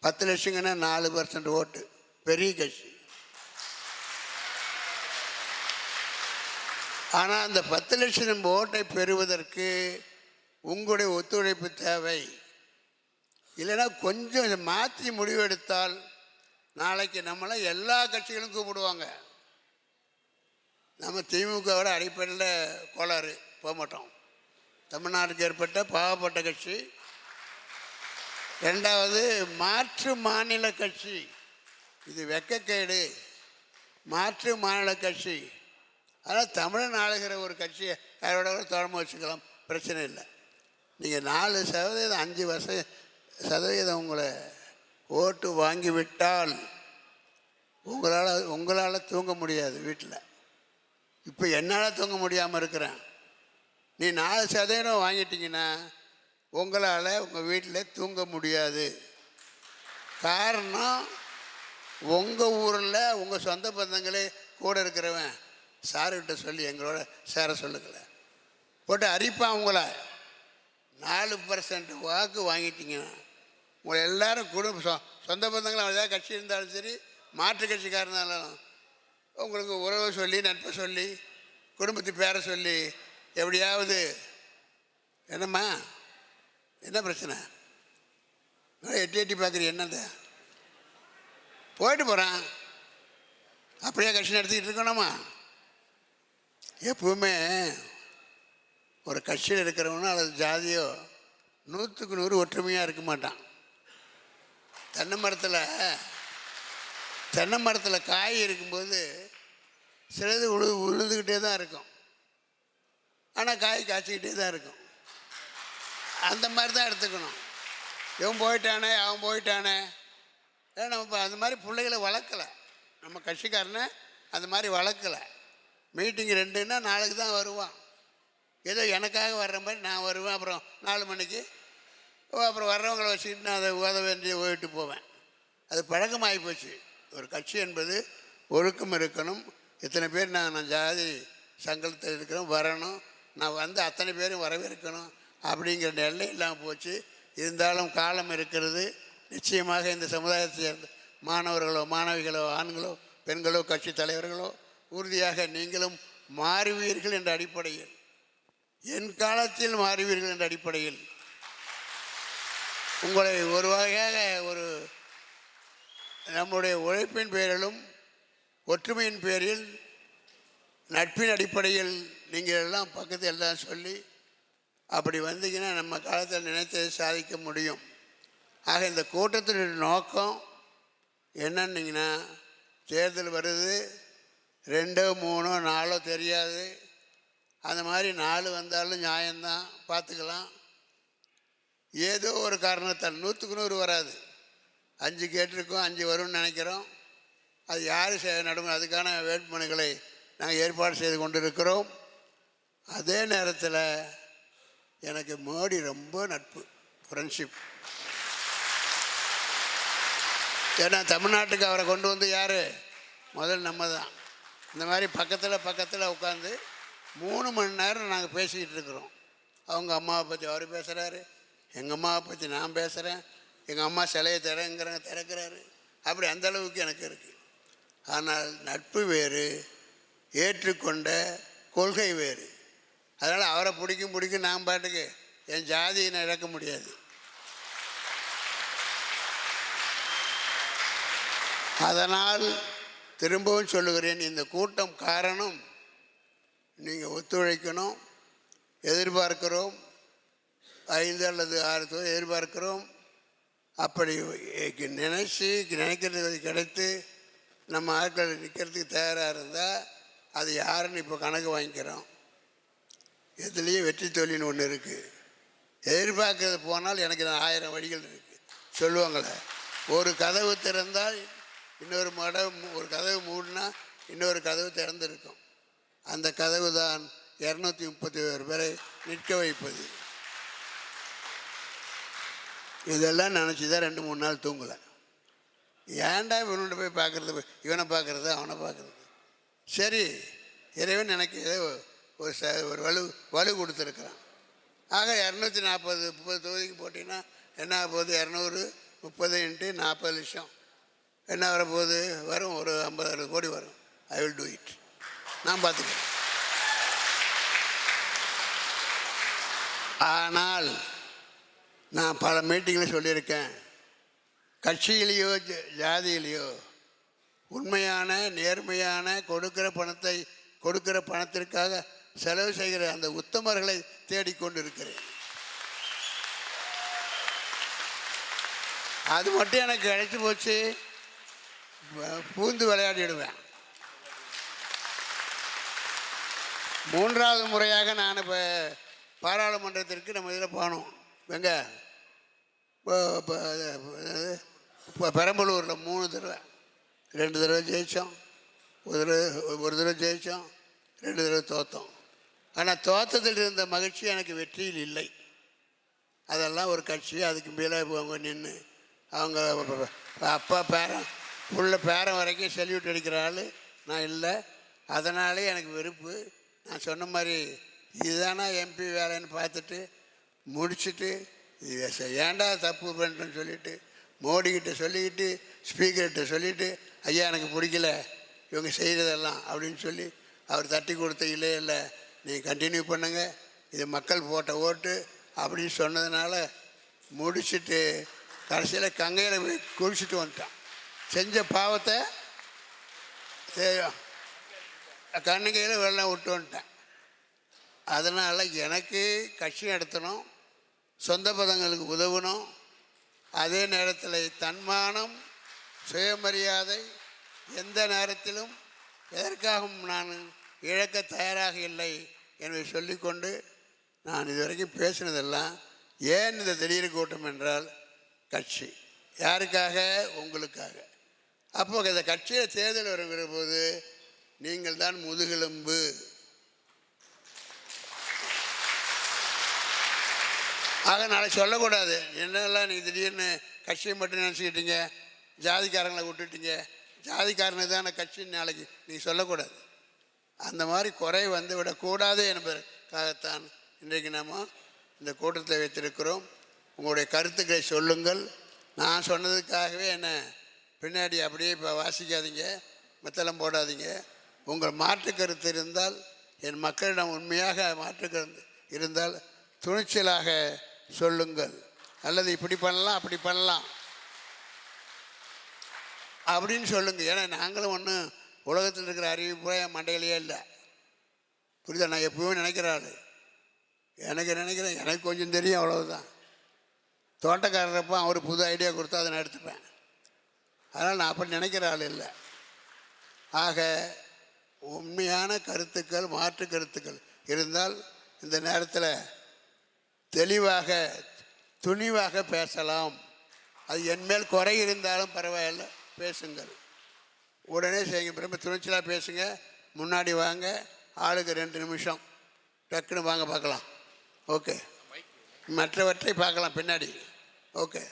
10 லட்சங்கன்னா 4% ஓட்டு, பெரிய கட்சி. ஆனால் அந்த 10 லட்சம் ஓட்டை பெறுவதற்கு உங்களுடைய ஒத்துழைப்பு தேவை. இல்லைன்னா கொஞ்சம் மாற்றி முடிவெடுத்தால் நாளைக்கு நம்மளை எல்லா கட்சிகளும் கூப்பிடுவாங்க. நம்ம திமுகவோட அடிப்படையில் கோளாறு போக மாட்டோம். தமிழ்நாட்டுக்கு ஏற்பட்ட பாவப்பட்ட கட்சி. ரெண்டாவது மாற்று மாநில கட்சி, இது வெக்கக்கேடு. மாற்று மாநில கட்சி, அதனால் தமிழன் ஆளுகிற ஒரு கட்சியை யாரோட தொடர்பு வச்சுக்கலாம், பிரச்சனை இல்லை. நீங்கள் 4% 5% உங்களை ஓட்டு வாங்கிவிட்டால் உங்களால் தூங்க முடியாது வீட்டில். இப்போ என்னால் தூங்க முடியாமல் இருக்கிறேன். நீ 4% வாங்கிட்டீங்கன்னா உங்களால் உங்கள் வீட்டில் தூங்க முடியாது. காரணம், உங்கள் ஊரில் உங்கள் சொந்த பந்தங்களே கூட இருக்கிறவன் சாருக்கிட்ட சொல்லி எங்களோட சேர சொல்லுங்களேன் போட்டு அரிப்பான். உங்களை 4% வாக்கு வாங்கிட்டீங்கன்னா உங்களை எல்லோரும் சொந்த பந்தங்களும் ஏதாவது கட்சி இருந்தாலும் சரி, மாற்று கட்சிக்காரர் இருந்தாலும் உங்களுக்கு உறவை சொல்லி நட்பை சொல்லி குடும்பத்து பேரை சொல்லி எப்படியாவது, என்னம்மா என்ன பிரச்சனை, எட்டி பார்க்குறீ, என்னது போயிட்டு போகிறான், அப்படியே கட்சி நடத்திக்கிட்டு இருக்கணுமா? எப்பவுமே ஒரு கட்சியில் இருக்கிறவனோ அல்லது ஜாதியோ 100க்கு 100 ஒற்றுமையாக இருக்க மாட்டான். தென்னை மரத்தில் காய் இருக்கும்போது சிலது உழுதுகிட்டே தான் இருக்கும், ஆனால் காய் காய்ச்சிக்கிட்டே தான் இருக்கும். அந்த மாதிரி தான் எடுத்துக்கணும். இவன் போயிட்டானே அவன் போயிட்டானே, நம்ம அந்த மாதிரி பிள்ளைகளை வளர்க்கலை. நம்ம கட்சிக்காரனை அந்த மாதிரி வளர்க்கலை. மீட்டிங் 2ன்னா நாளைக்கு தான் வருவான். ஏதோ எனக்காக வர்ற மாதிரி நான் வருவேன். அப்புறம் 4 மணிக்கு அப்புறம் வர்றவங்களை வச்சுக்கிட்டு நான் அதை உத வேண்டிய போயிட்டு போவேன். அது பழக்கமாகி போச்சு. ஒரு கட்சி என்பது ஒழுக்கம் இருக்கணும். இத்தனை பேர் நான் ஜாதி சங்கத்தில் இருக்கிறோம், வரணும், நான் அத்தனை பேரும் வரவேற்கணும் அப்படிங்கிற நிலை இல்லாமல் போச்சு. இருந்தாலும் காலம் இருக்கிறது. நிச்சயமாக இந்த சமுதாயத்தை சேர்ந்த மாணவர்களோ மாணவிகளோ ஆண்களோ பெண்களோ கட்சி தலைவர்களோ உறுதியாக நீங்களும் மாறுவீர்கள் என்ற அடிப்படையில், என் காலத்தில் மாறுவீர்கள் என்ற அடிப்படையில் உங்களை ஒரு வகையாக ஒரு நம்முடைய உழைப்பின் பேரிலும் ஒற்றுமையின் பேரில் நட்பின் அடிப்படையில் நீங்கள் எல்லாம் பக்கத்தில் எல்லாம் சொல்லி அப்படி வந்தீங்கன்னா நம்ம காலத்தில் நினைத்ததை சாதிக்க முடியும். ஆக இந்த கூட்டத்தினுடைய நோக்கம் என்னன்னிங்கன்னா, தேர்தல் வருது, 2, 3, 4 தெரியாது. அந்த மாதிரி 4 வந்தாலும் நியாயம்தான், பார்த்துக்கலாம். ஏதோ ஒரு காரணத்தால் 100க்கு 100 வராது. 5 கேட்டிருக்கோம், 5 வரும்னு நினைக்கிறோம். அது யார் நடுங்க, அதுக்கான வேட்புமனுக்களை நாங்கள் ஏற்பாடு செய்து கொண்டிருக்கிறோம். அதே நேரத்தில் எனக்கு மோடி ரொம்ப நட்பு, ஃப்ரெண்ட்ஷிப். ஏன்னா தமிழ்நாட்டுக்கு அவரை கொண்டு வந்து யார்? முதல் நம்ம தான். இந்த மாதிரி பக்கத்தில் உட்காந்து 3 மணி நேரம் நாங்கள் பேசிக்கிட்டு இருக்கிறோம். அவங்க அம்மாவை பற்றி அவர் பேசுகிறாரு, எங்கள் அம்மாவை பற்றி நான் பேசுகிறேன், எங்கள் அம்மா சிலையை திறக்கிறாரு. அப்படி அந்தளவுக்கு எனக்கு இருக்குது. ஆனால் நட்பு வேறு, ஏற்றுக்கொண்ட கொள்கை வேறு. அதனால் அவரை பிடிக்கும் நான் பாட்டுக்கு என் ஜாதியை நான் இழக்க முடியாது. அதனால் திரும்பவும் சொல்லுகிறேன், இந்த கூட்டம் காரணம் நீங்கள் ஒத்துழைக்கணும். எதிர்பார்க்கிறோம் 5 அல்லது 6 தொகுதி எதிர்பார்க்கிறோம். அப்படி நினைக்கிறது கிடைத்து நம்ம ஆட்கள் நிற்கிறதுக்கு தயாராக இருந்தால் அது யாருன்னு இப்போ கணக்கு வாங்கிக்கிறோம். எதுலேயும் வெற்றி தோல்வின்னு ஒன்று இருக்குது. எதிர்பார்க்கறது போனால் எனக்கு 1000 வழிகள் இருக்குது சொல்லுவாங்களே. ஒரு கதவு திறந்தால் இன்னொரு ஒரு கதவு மூடினா இன்னொரு கதவு திறந்திருக்கும். அந்த கதவு தான் 231 பேரை நிற்க வைப்பது. இதெல்லாம் நினச்சி தான் 2-3 நாள் தூங்கலை. ஏன்டா இவனோட போய் பார்க்குறது, இவனை பார்க்குறது, அவனை பார்க்குறது. சரி, இறைவன் எனக்கு ஏதோ ஒரு வலு கொடுத்துருக்குறான். ஆக 240 தொகுதிக்கு போட்டிங்கன்னா என்ன ஆக போகுது? 230 × 40 லட்சம் என்ன வரப்போகுது? வரும் ஒரு 50-60 கோடி வரும். I will do it. நான் பார்த்துக்கிறேன். ஆனால் நான் பல மீட்டிங்கில் சொல்லியிருக்கேன், கட்சியிலேயோ ஜாதியிலேயோ உண்மையான நேர்மையான கொடுக்கிற பணத்திற்காக செலவு செய்கிற அந்த உத்தமர்களை தேடிக்கொண்டு இருக்கிறேன். அது மட்டும் எனக்கு கிடைச்சி போச்சு, பூந்து விளையாடிடுவேன். 3வது முறையாக நான் இப்போ பாராளுமன்றத்திற்கு நம்ம இதில் போனோம். எங்க இப்போ பெரம்பலூரில் 3 தடவை 2 தடவை ஜெயித்தோம், ஒரு தடவை ஜெயித்தோம், 2 தடவை தோற்றோம். ஆனால் தோற்றத்தில் இருந்த மகிழ்ச்சி எனக்கு வெற்றியில் இல்லை. அதெல்லாம் ஒரு கட்சி, அதுக்கு மேலே அவங்க நின்று அவங்க அப்பா பேரன் உள்ள பேரன் வரைக்கும் செல்யூட் அடிக்கிற ஆள் நான் இல்லை. அதனாலே எனக்கு வெறுப்பு. நான் சொன்ன மாதிரி இதுதானா எம்பி வேலைன்னு பார்த்துட்டு முடிச்சுட்டு ஏன்டா தப்பு பண்ணுறேன்னு சொல்லிவிட்டு மோடிக்கிட்ட சொல்லிக்கிட்டு ஸ்பீக்கர்கிட்ட சொல்லிவிட்டு ஐயா எனக்கு பிடிக்கல இவங்க செய்கிறதெல்லாம் அப்படின்னு சொல்லி அவர் தட்டி கொடுத்த இல்லை நீங்கள் கண்டினியூ பண்ணுங்கள், இது மக்கள் போட்ட ஓட்டு அப்படின்னு சொன்னதுனால முடிச்சுட்டு கடைசியில் கங்கையில் போய் குளிச்சுட்டு வந்துட்டான். செஞ்ச பாவத்தை கண்ணுகையில் வெள்ளம் விட்டு வந்துட்டேன். அதனால் எனக்கு கட்சி நடத்தணும், சொந்த பதங்களுக்கு உதவணும், அதே நேரத்தில் தன்மானம் சுயமரியாதை எந்த நேரத்திலும் எதற்காகவும் நான் இழக்க தயாராக இல்லை என்பதை சொல்லிக்கொண்டு நான் இதுவரைக்கும் பேசினதெல்லாம் ஏன் இந்த திடீர் கூட்டம் என்றால் கட்சி யாருக்காக? உங்களுக்காக. அப்போ இந்த கட்சியில் தேர்தல் வருகிற போது நீங்கள் தான் முதுகெலும்பு. ஆக நாளைக்கு சொல்லக்கூடாது, என்னெல்லாம் நீங்கள் திடீர்னு கட்சியை மட்டும் நினச்சிக்கிட்டீங்க, ஜாதிக்காரங்களை விட்டுட்டீங்க, ஜாதிக்காரனுக்கு தானே கட்சின்னு நாளைக்கு நீங்கள் சொல்லக்கூடாது. அந்த மாதிரி குறை வந்து விடக்கூடாது என்பதற்காகத்தான் இன்றைக்கு நம்ம இந்த கூட்டத்தை வைத்திருக்கிறோம். உங்களுடைய கருத்துக்களை சொல்லுங்கள். நான் சொன்னதுக்காகவே என்ன பின்னாடி அப்படியே இப்போ வாசிக்காதீங்க, மெத்தலம் போடாதீங்க. உங்கள் மாற்று கருத்து இருந்தால், என் மக்களிடம் உண்மையாக மாற்று கருத்து இருந்தால் துணிச்சலாக சொல்லுங்கள். அல்லது இப்படி பண்ணலாம் அப்படி பண்ணலாம் அப்படின்னு சொல்லுங்கள். ஏன்னா நாங்களும் ஒன்றும் உலகத்தில் இருக்கிற அறிவிப்பு என் மண்டையிலேயே இல்லை. புரியுதா? நான் எப்பவுமே நினைக்கிற ஆள், எனக்கு கொஞ்சம் தெரியும், அவ்வளவுதான். தோட்டக்காரரப்போ அவர் புது ஐடியா கொடுத்தா அதை நான் எடுத்துப்பேன். அதனால் நான் அப்படி நினைக்கிற ஆள் இல்லை. ஆக உண்மையான கருத்துக்கள் மாற்று கருத்துக்கள் இருந்தால் இந்த நேரத்தில் தெளிவாக துணிவாக பேசலாம். அது என்மேல் குறை இருந்தாலும் பரவாயில்லை, பேசுங்கள், உடனே செய்யுங்க. ரொம்ப துணிச்சலாக பேசுங்க. முன்னாடி வாங்க, ஆளுக்கு 2 நிமிஷம் டக்குன்னு வாங்க பார்க்கலாம். ஓகே, மற்றவற்றை பார்க்கலாம் பின்னாடி. ஓகே.